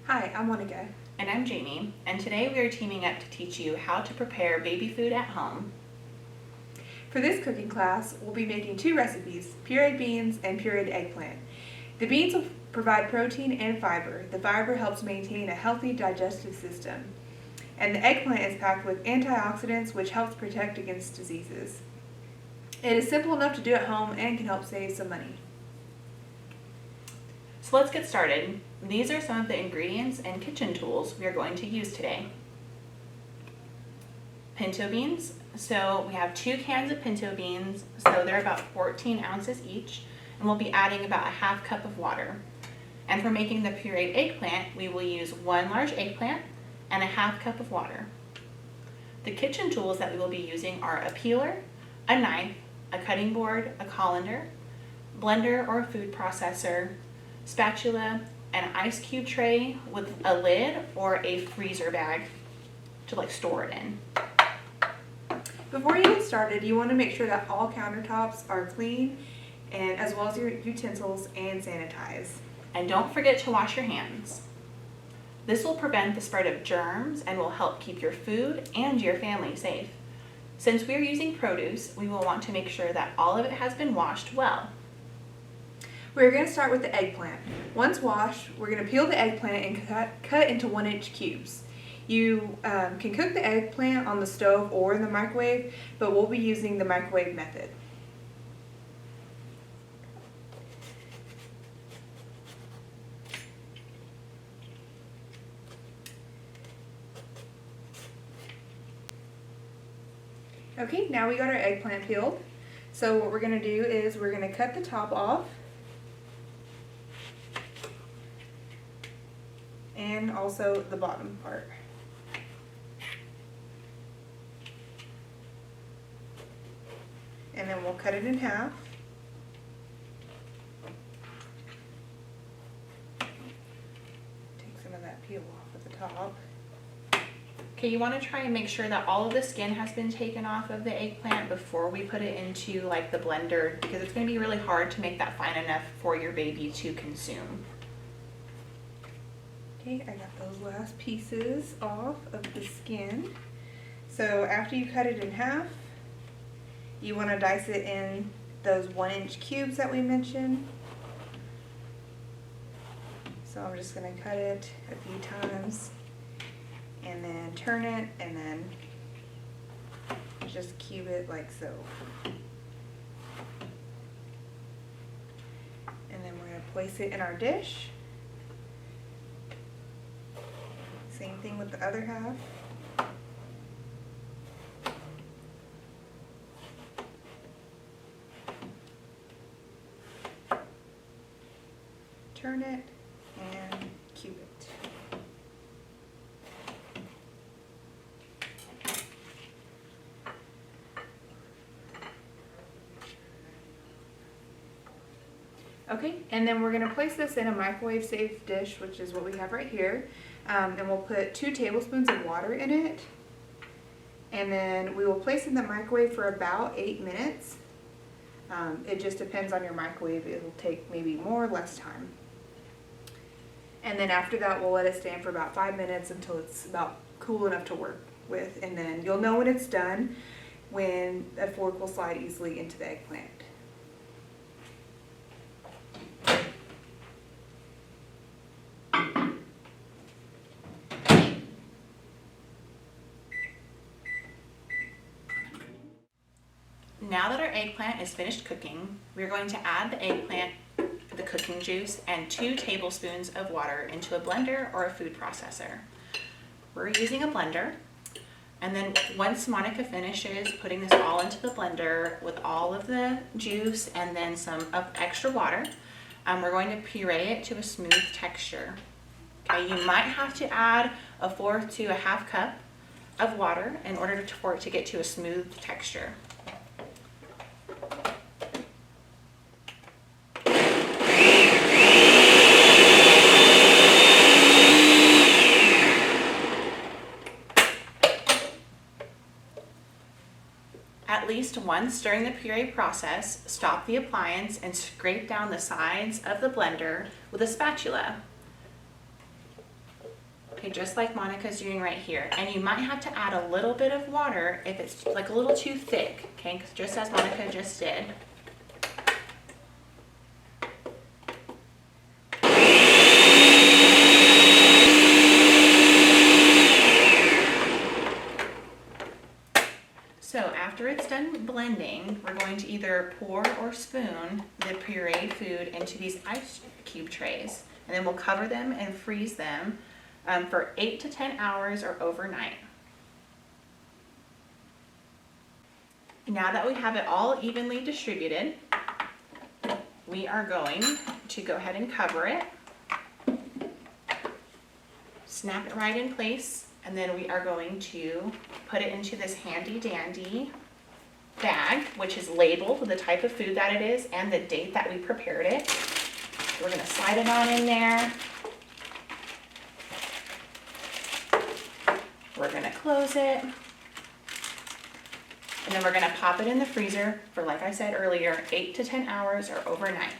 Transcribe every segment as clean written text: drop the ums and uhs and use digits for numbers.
Hi, I'm Monica. And I'm Jamie, and today we are teaming up to teach you how to prepare baby food at home. For this cooking class, we'll be making two recipes, pureed beans and pureed eggplant. The beans will provide protein and fiber. The fiber helps maintain a healthy digestive system. And the eggplant is packed with antioxidants, which helps protect against diseases. It is simple enough to do at home and can help save some money. So let's get started. These are some of the ingredients and kitchen tools we are going to use today. Pinto beans. So we have 2 cans of pinto beans, so they're about 14 ounces each, and we'll be adding about a half cup of water. And for making the pureed eggplant, we will use 1 large eggplant and a half cup of water. The kitchen tools that we will be using are a peeler, a knife, a cutting board, a colander, blender or a food processor, spatula, an ice cube tray with a lid or a freezer bag to store it in. Before you get started, you want to make sure that all countertops are clean, and as well as your utensils and sanitized. And don't forget to wash your hands. This will prevent the spread of germs and will help keep your food and your family safe. Since we are using produce, we will want to make sure that all of it has been washed well. We're going to start with the eggplant. Once washed, we're going to peel the eggplant and cut into 1-inch cubes. You can cook the eggplant on the stove or in the microwave, but we'll be using the microwave method. Okay, now we got our eggplant peeled. So what we're going to do is we're going to cut the top off. And also the bottom part. And then we'll cut it in half. Take some of that peel off at the top. Okay, you want to try and make sure that all of the skin has been taken off of the eggplant before we put it into the blender, because it's going to be really hard to make that fine enough for your baby to consume. Okay, I got those last pieces off of the skin. So after you cut it in half, you want to dice it in those 1-inch cubes that we mentioned. So I'm just going to cut it a few times and then turn it and then just cube it like so. And then we're going to place it in our dish. Same thing with the other half. Turn it and cube it. Okay, and then we're going to place this in a microwave safe dish, which is what we have right here. And we'll put 2 tablespoons of water in it. And then we will place it in the microwave for about 8 minutes. It just depends on your microwave. It'll take maybe more or less time. And then after that, we'll let it stand for about 5 minutes until it's about cool enough to work with. And then you'll know when it's done when a fork will slide easily into the eggplant. Now that our eggplant is finished cooking, we're going to add the eggplant, the cooking juice, and 2 tablespoons of water into a blender or a food processor. We're using a blender, and then once Monica finishes putting this all into the blender with all of the juice and then some of extra water, we're going to puree it to a smooth texture. Okay, you might have to add a 1/4 to a half cup of water in order for it to get to a smooth texture. At least once during the puree process, stop the appliance and scrape down the sides of the blender with a spatula. Okay, just like Monica's doing right here. And you might have to add a little bit of water if it's like a little too thick, okay? 'Cause just as Monica just did. So after it's done blending, we're going to either pour or spoon the pureed food into these ice cube trays. And then we'll cover them and freeze them for 8 to 10 hours or overnight. Now that we have it all evenly distributed, we are going to go ahead and cover it, snap it right in place, and then we are going to put it into this handy dandy bag, which is labeled with the type of food that it is and the date that we prepared it. We're going to slide it on in there. We're going to close it. And then we're going to pop it in the freezer for, like I said earlier, 8 to 10 hours or overnight.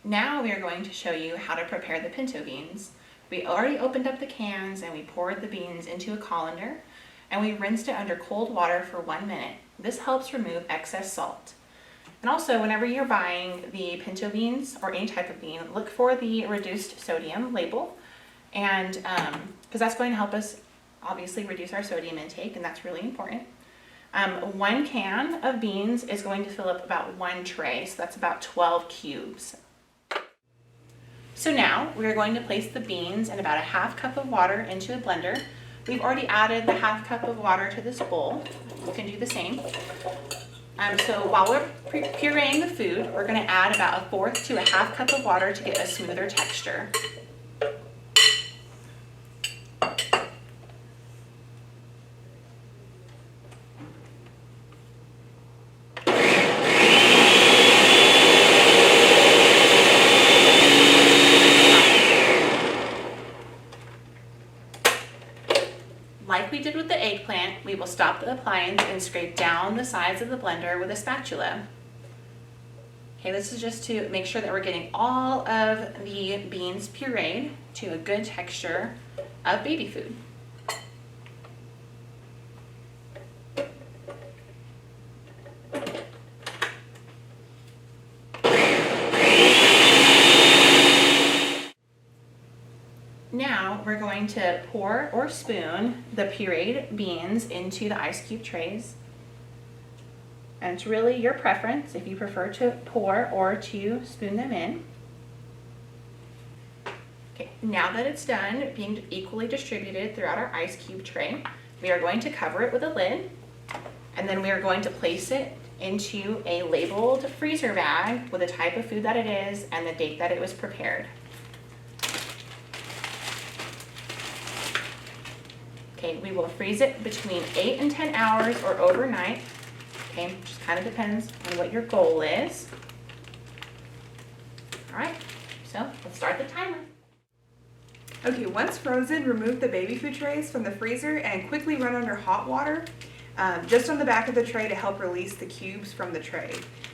Now we are going to show you how to prepare the pinto beans. We already opened up the cans and we poured the beans into a colander and we rinsed it under cold water for 1 minute. This helps remove excess salt. And also, whenever you're buying the pinto beans or any type of bean, look for the reduced sodium label, and because that's going to help us obviously reduce our sodium intake, and that's really important. 1 can of beans is going to fill up about 1 tray, so that's about 12 cubes. So now we are going to place the beans and about a ½ cup of water into a blender. We've already added the ½ cup of water to this bowl. You can do the same. So while we're pureeing the food, we're going to add about 1/4 to a ½ cup of water to get a smoother texture. Like we did with the eggplant, we will stop the appliance and scrape down the sides of the blender with a spatula. Okay, this is just to make sure that we're getting all of the beans pureed to a good texture of baby food. Now we're going to pour or spoon the pureed beans into the ice cube trays. And it's really your preference if you prefer to pour or to spoon them in. Okay, now that it's done being equally distributed throughout our ice cube tray, we are going to cover it with a lid, and then we are going to place it into a labeled freezer bag with the type of food that it is and the date that it was prepared. Okay, we will freeze it between 8 and 10 hours or overnight. Okay, just kind of depends on what your goal is. All right, so let's start the timer. Okay, once frozen, remove the baby food trays from the freezer and quickly run under hot water just on the back of the tray to help release the cubes from the tray.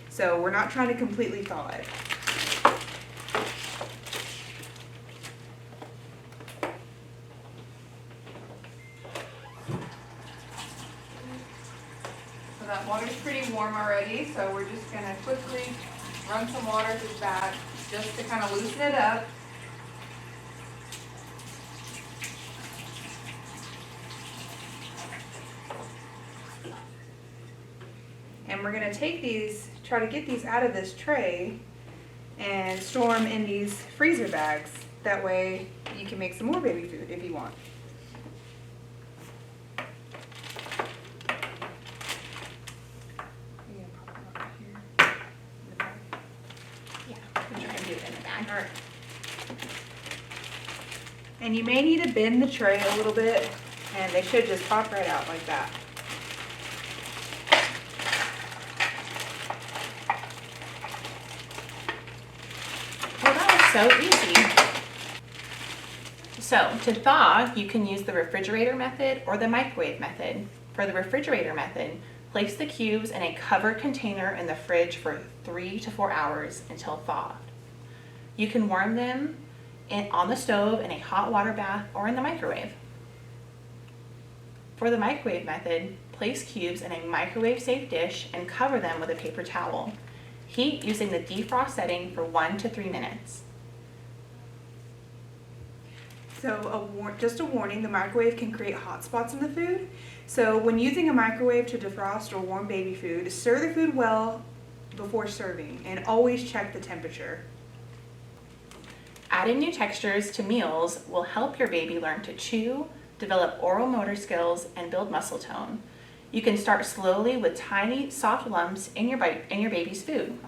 So we're not trying to completely thaw it. So that water's pretty warm already, so we're just gonna quickly run some water through the back just to kind of loosen it up. And we're gonna take these, try to get these out of this tray and store them in these freezer bags. That way you can make some more baby food if you want. Yeah, we'll try and do it in the bag. All right. And you may need to bend the tray a little bit, and they should just pop right out like that. Well, that was so easy. So to thaw, you can use the refrigerator method or the microwave method. For the refrigerator method, place the cubes in a covered container in the fridge for 3 to 4 hours until thawed. You can warm them on the stove, in a hot water bath, or in the microwave. For the microwave method, place cubes in a microwave-safe dish and cover them with a paper towel. Heat using the defrost setting for 1 to 3 minutes. So just a warning, the microwave can create hot spots in the food. So when using a microwave to defrost or warm baby food, stir the food well before serving and always check the temperature. Adding new textures to meals will help your baby learn to chew, develop oral motor skills, and build muscle tone. You can start slowly with tiny, soft lumps in your baby's food.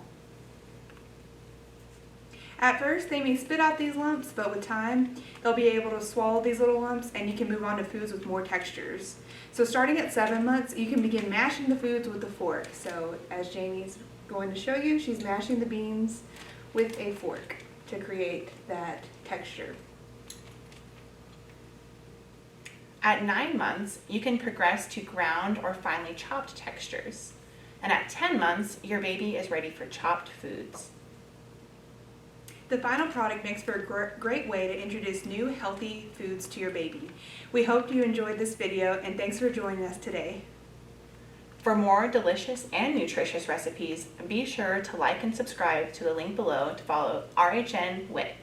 At first, they may spit out these lumps, but with time, they'll be able to swallow these little lumps and you can move on to foods with more textures. So starting at 7 months, you can begin mashing the foods with a fork. So as Jamie's going to show you, she's mashing the beans with a fork to create that texture. At 9 months, you can progress to ground or finely chopped textures. And at 10 months, your baby is ready for chopped foods. The final product makes for a great way to introduce new healthy foods to your baby. We hope you enjoyed this video and thanks for joining us today. For more delicious and nutritious recipes, be sure to like and subscribe to the link below to follow RHN WIC.